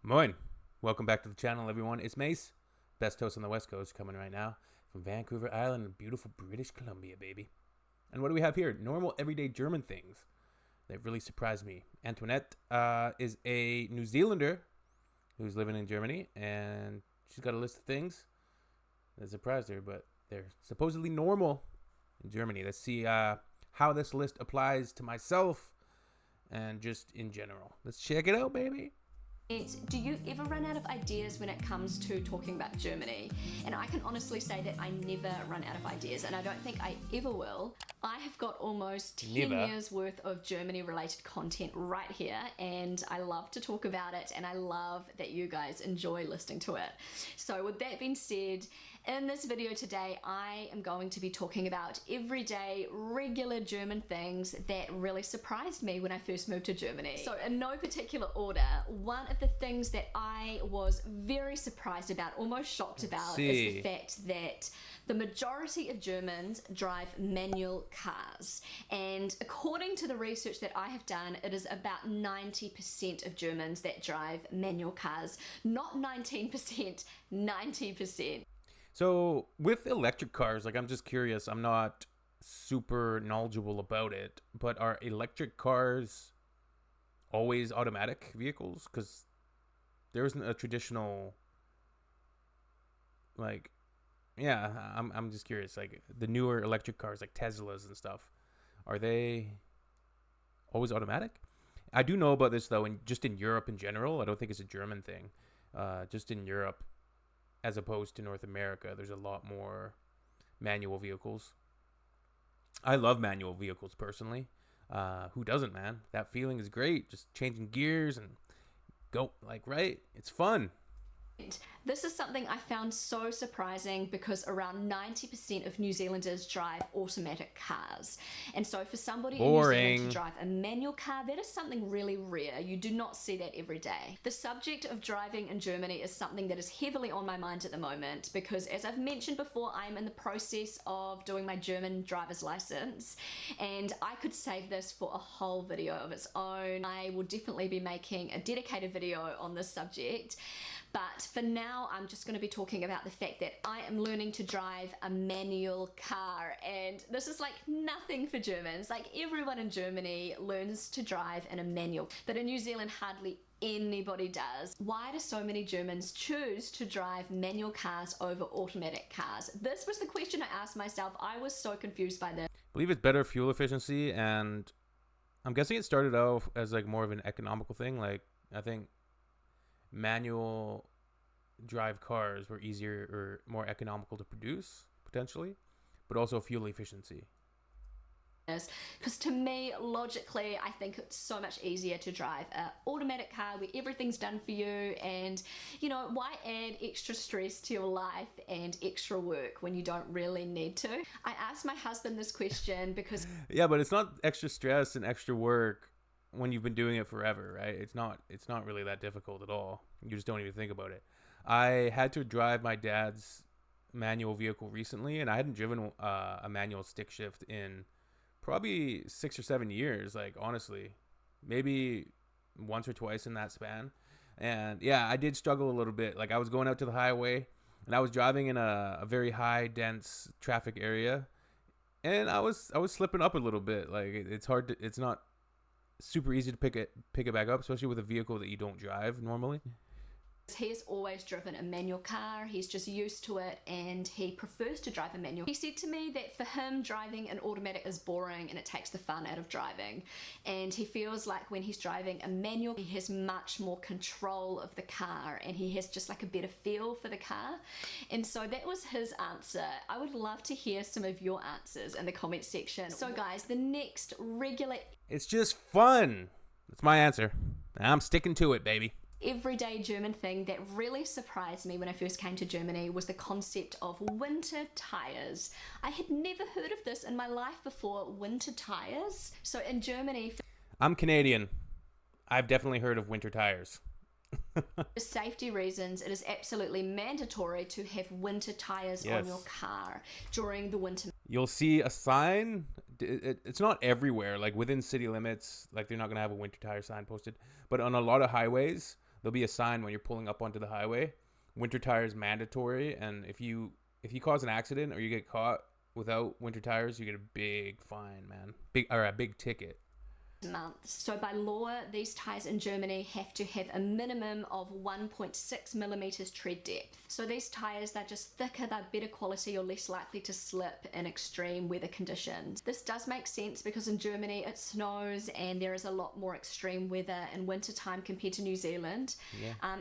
Moin. Welcome back to the channel, everyone. It's Mace, best host on the West Coast, coming right now from Vancouver Island in beautiful British Columbia, baby. And what do we have here? Normal, everyday German things that really surprised me. Antoinette is a New Zealander who's living in Germany, and she's got a list of things that surprised her, but they're supposedly normal in Germany. Let's see how this list applies to myself and just in general. Let's check it out, baby. Do you ever run out of ideas when it comes to talking about Germany? And I can honestly say that I never run out of ideas, and I don't think I ever will. I have got almost 10 years worth of Germany related content right here, and I love to talk about it, and I love that you guys enjoy listening to it. So with that being said, in this video today, I am going to be talking about everyday, regular German things that really surprised me when I first moved to Germany. So in no particular order, one of the things that I was very surprised about, almost shocked about, is the fact that the majority of Germans drive manual cars. And according to the research that I have done, it is about 90% of Germans that drive manual cars. Not 19%, 90%. So with electric cars, like I'm just curious, I'm not super knowledgeable about it, but are electric cars always automatic vehicles? Because there isn't a traditional, like, yeah, I'm just curious, like the newer electric cars like Teslas and stuff, are they always automatic? I do know about this though, and just in Europe in general, I don't think it's a German thing. Just in Europe, as opposed to North America, there's a lot more manual vehicles. I love manual vehicles personally. Who doesn't, man? That feeling is great. Just changing gears and go, like, right? It's fun. This is something I found so surprising because around 90% of New Zealanders drive automatic cars. And so for somebody in New Zealand to drive a manual car, that is something really rare. You do not see that every day. The subject of driving in Germany is something that is heavily on my mind at the moment because, as I've mentioned before, I'm in the process of doing my German driver's license, and I could save this for a whole video of its own. I will definitely be making a dedicated video on this subject. But for now, I'm just going to be talking about the fact that I am learning to drive a manual car. And this is like nothing for Germans. Like everyone in Germany learns to drive in a manual. But in New Zealand, hardly anybody does. Why do so many Germans choose to drive manual cars over automatic cars? This was the question I asked myself. I was so confused by this. I believe it's better fuel efficiency, and I'm guessing it started out as like more of an economical thing. Like I think manual drive cars were easier or more economical to produce potentially, but also fuel efficiency. Because to me, logically, I think it's so much easier to drive an automatic car where everything's done for you, and you know, why add extra stress to your life and extra work when you don't really need to? I asked my husband this question because yeah, but it's not extra stress and extra work when you've been doing it forever, right? It's not really that difficult at all. You just don't even think about it. I had to drive my dad's manual vehicle recently, and I hadn't driven a manual stick shift in probably 6 or 7 years, like honestly, maybe once or twice in that span. And yeah, I did struggle a little bit. Like I was going out to the highway and I was driving in a very high dense traffic area, and I was slipping up a little bit. Like it's hard to, it's not super easy to pick it back up, especially with a vehicle that you don't drive normally. he has always driven a manual car. He's just used to it, and he prefers to drive a manual. He said to me that for him, driving an automatic is boring and it takes the fun out of driving. And he feels like when he's driving a manual, he has much more control of the car and he has just like a better feel for the car. And so that was his answer. I would love to hear some of your answers in the comment section. So guys, the next regular... It's just fun. That's my answer. I'm sticking to it, baby. Everyday German thing that really surprised me when I first came to Germany was the concept of winter tires. I had never heard of this in my life before, winter tires. So in Germany, I'm Canadian. I've definitely heard of winter tires. for safety reasons, it is absolutely mandatory to have winter tires on your car during the winter. You'll see a sign. It's not everywhere, like within city limits, like they're not going to have a winter tire sign posted, but on a lot of highways, there'll be a sign when you're pulling up onto the highway. Winter tires mandatory, and if you cause an accident or you get caught without winter tires, you get a big fine, man. A big ticket. Months. So by law, these tires in Germany have to have a minimum of 1.6 millimeters tread depth. So these tires, they're just thicker, they're better quality, you're less likely to slip in extreme weather conditions. This does make sense because in Germany it snows and there is a lot more extreme weather in winter time compared to New Zealand.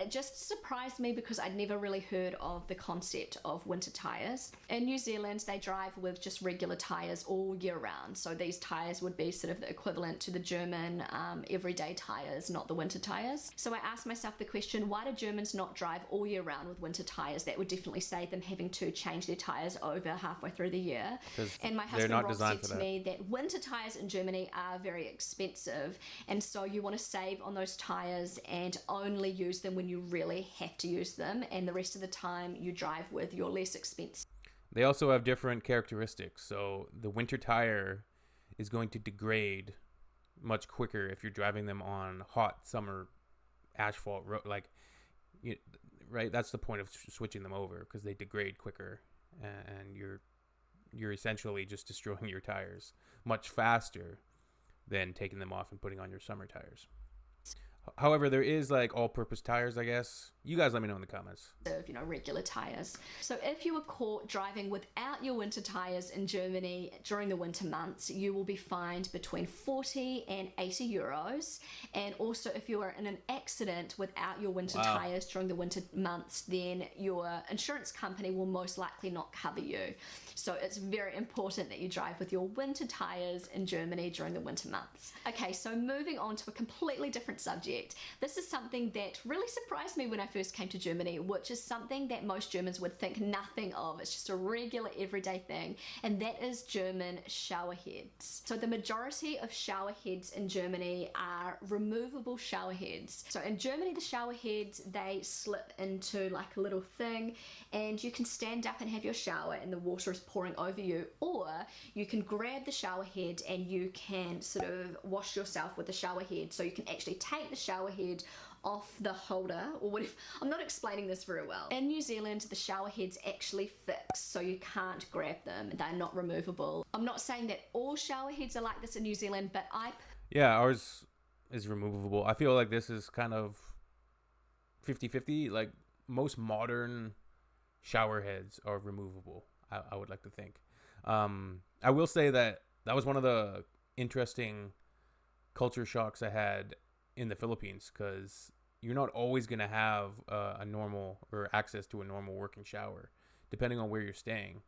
It just surprised me because I'd never really heard of the concept of winter tires. In New Zealand, they drive with just regular tires all year round. So these tires would be sort of the equivalent to the German everyday tires, not the winter tires. So I asked myself the question, why do Germans not drive all year round with winter tires? That would definitely save them having to change their tires over halfway through the year. And my husband Ross said to me that winter tires in Germany are very expensive, and so you want to save on those tires and only use them when you really have to use them, and the rest of the time you drive with your less expensive. They also have different characteristics. So the winter tire is going to degrade much quicker if you're driving them on hot summer asphalt road, right? That's the point of switching them over, because they degrade quicker, and you're essentially just destroying your tires much faster than taking them off and putting on your summer tires. However, there is like all-purpose tires, I guess. You guys let me know in the comments. Regular tires. So if you were caught driving without your winter tires in Germany during the winter months, you will be fined between 40 and 80 euros. And also if you are in an accident without your winter tires during the winter months, then your insurance company will most likely not cover you. So it's very important that you drive with your winter tires in Germany during the winter months. Okay, so moving on to a completely different subject. This is something that really surprised me when I first came to Germany, which is something that most Germans would think nothing of. It's just a regular everyday thing, and that is German shower heads. So the majority of shower heads in Germany are removable shower heads. So in Germany, the shower heads, they slip into like a little thing, and you can stand up and have your shower and the water is pouring over you, or you can grab the shower head and you can sort of wash yourself with the shower head. So you can actually take the shower head off the holder, or whatever. I'm not explaining this very well. In New Zealand, the shower head's actually fixed, so you can't grab them. They're not removable. I'm not saying that all shower heads are like this in New Zealand, but ours is removable. I feel like this is kind of 50-50. Like most modern shower heads are removable, I would like to think. I will say that was one of the interesting culture shocks I had in the Philippines, because you're not always going to have a normal or access to a normal working shower, depending on where you're staying.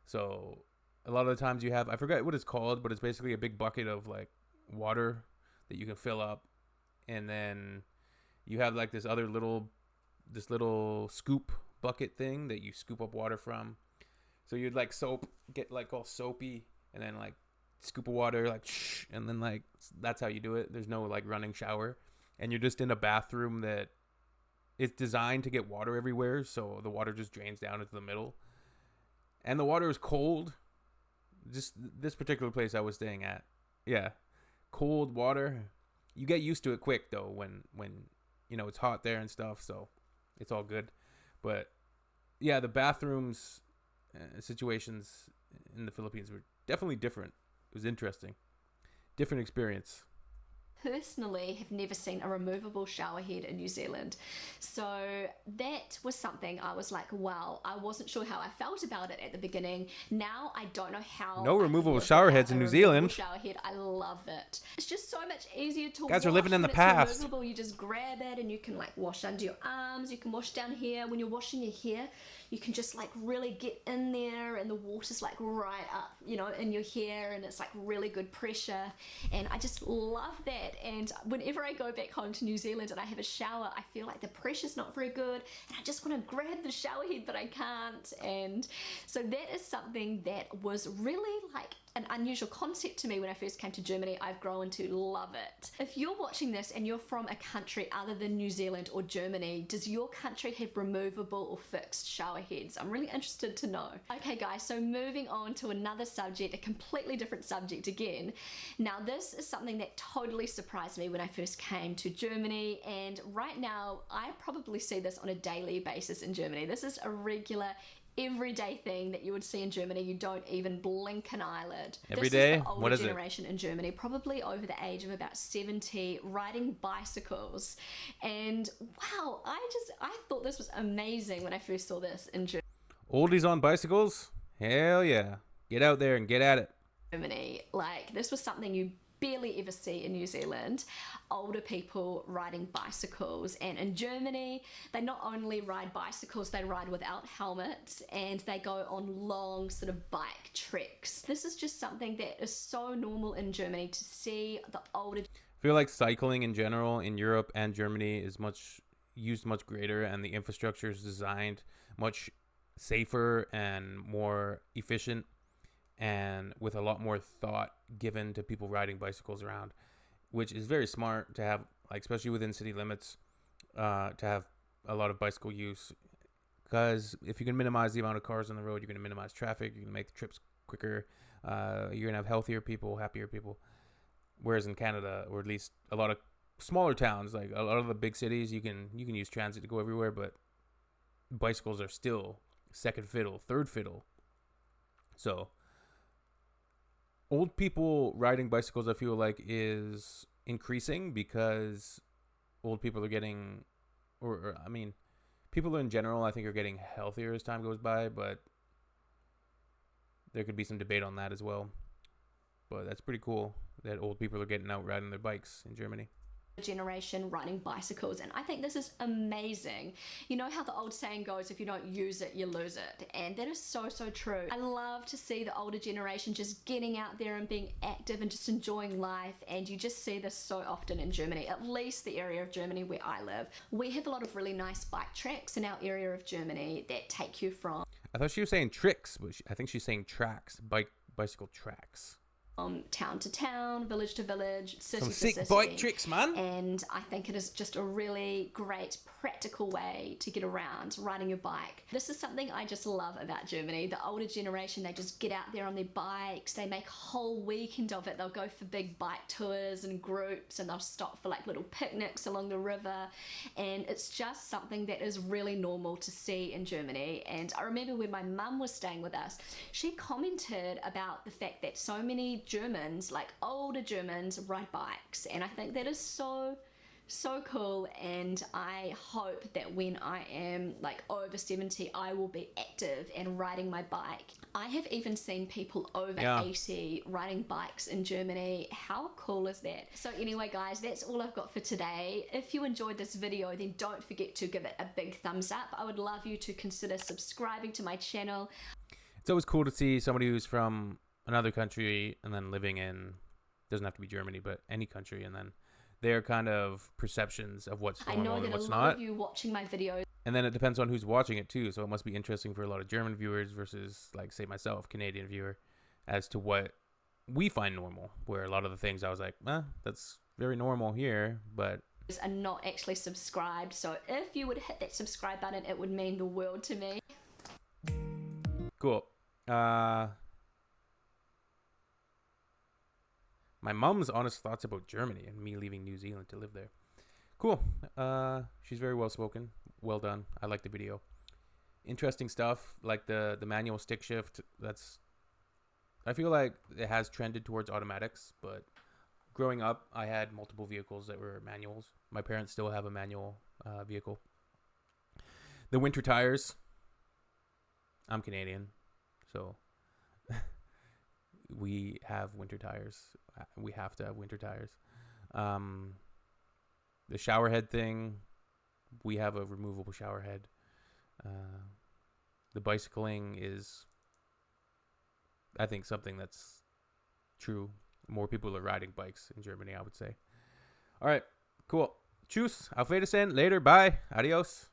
So a lot of the times you have, I forget what it's called, but it's basically a big bucket of like water that you can fill up, and then you have like this little scoop bucket thing that you scoop up water from. So you'd like get like all soapy, and then like scoop of water, like shh, and then like that's how you do it. There's no like running shower, and you're just in a bathroom that it's designed to get water everywhere, so the water just drains down into the middle, and the water is cold. Just this particular place I was staying at, cold water. You get used to it quick though when it's hot there and stuff, so it's all good. But yeah, the bathrooms situations in the Philippines were definitely different. It was interesting. Different experience. Personally have never seen a removable shower head in New Zealand. So that was something I was like, wow, I wasn't sure how I felt about it at the beginning. Now I don't know how. No removable shower heads in New Zealand. Shower head, I love it. It's just so much easier to wash. Guys are living in the past. Removable, you just grab it and you can like wash under your arms. You can wash down here. When you're washing your hair, you can just like really get in there, and the water's like right up, in your hair, and it's like really good pressure. And I just love that. And whenever I go back home to New Zealand and I have a shower, I feel like the pressure's not very good, and I just want to grab the shower head, but I can't. And so that is something that was really like an unusual concept to me when I first came to Germany. I've grown to love it. If you're watching this and you're from a country other than New Zealand or Germany, does your country have removable or fixed shower heads? I'm really interested to know. Okay guys, so moving on to another subject, a completely different subject again. Now this is something that totally surprised me when I first came to Germany, and right now I probably see this on a daily basis in Germany. This is a regular everyday thing that you would see in Germany. You don't even blink an eyelid. Every day? This is the older what is generation in Germany, probably over the age of about 70, riding bicycles. And wow, I thought this was amazing when I first saw this in Oldies on bicycles? Hell yeah. Get out there and get at it. Germany. Like, this was something you barely ever see in New Zealand. Older people riding bicycles, and in Germany they not only ride bicycles, they ride without helmets and they go on long sort of bike treks. This is just something that is so normal in Germany to see the older. I feel like cycling in general in Europe and Germany is much greater, and the infrastructure is designed much safer and more efficient, and with a lot more thought given to people riding bicycles around, which is very smart to have, like, especially within city limits, to have a lot of bicycle use, because if you can minimize the amount of cars on the road, you're going to minimize traffic, you're going to make the trips quicker, you're going to have healthier people, happier people. Whereas in Canada, or at least a lot of smaller towns, like a lot of the big cities, you can use transit to go everywhere, but bicycles are still second fiddle, third fiddle. So old people riding bicycles, I feel like, is increasing because old people are getting, or I mean, people in general, I think, are getting healthier as time goes by, but there could be some debate on that as well. But that's pretty cool that old people are getting out riding their bikes in Germany. Generation riding bicycles, and I think this is amazing. You know how the old saying goes, if you don't use it, you lose it, and that is so true. I love to see the older generation just getting out there and being active and just enjoying life, and you just see this so often in Germany, at least the area of Germany where I live. We have a lot of really nice bike tracks in our area of Germany that take you from, I thought she was saying tricks, but I think she's saying tracks, bicycle tracks. Town to town, village to village, city Some to sick city. bike tricks, man. And I think it is just a really great practical way to get around riding your bike. This is something I just love about Germany. The older generation, they just get out there on their bikes, they make a whole weekend of it. They'll go for big bike tours and groups, and they'll stop for like little picnics along the river, and it's just something that is really normal to see in Germany. And I remember when my mum was staying with us, she commented about the fact that so many Germans, like older Germans, ride bikes, and I think that is so cool. And I hope that when I am like over 70, I will be active and riding my bike. I have even seen people over 80 riding bikes in Germany. How cool is that? So anyway guys, that's all I've got for today. If you enjoyed this video, then don't forget to give it a big thumbs up. I would love you to consider subscribing to my channel. It's always cool to see somebody who's from another country and then living in, doesn't have to be Germany, but any country, and then their kind of perceptions of what's going on and what's not. I know that a lot of you watching my videos, and then it depends on who's watching it too, so it must be interesting for a lot of German viewers versus, like, say myself, Canadian viewer, as to what we find normal, where a lot of the things I was like, that's very normal here, but are not actually subscribed. So if you would hit that subscribe button, it would mean the world to me. Cool. My mom's honest thoughts about Germany and me leaving New Zealand to live there. Cool. She's very well spoken. Well done. I like the video. Interesting stuff, like the manual stick shift. I feel like it has trended towards automatics, but growing up, I had multiple vehicles that were manuals. My parents still have a manual vehicle. The winter tires. I'm Canadian, so we have winter tires. We have to have winter tires. The shower head thing, we have a removable shower head. The bicycling is, I think, something that's true. More people are riding bikes in Germany, I would say. All right, cool. Tschüss, auf Wiedersehen, later, bye, adios.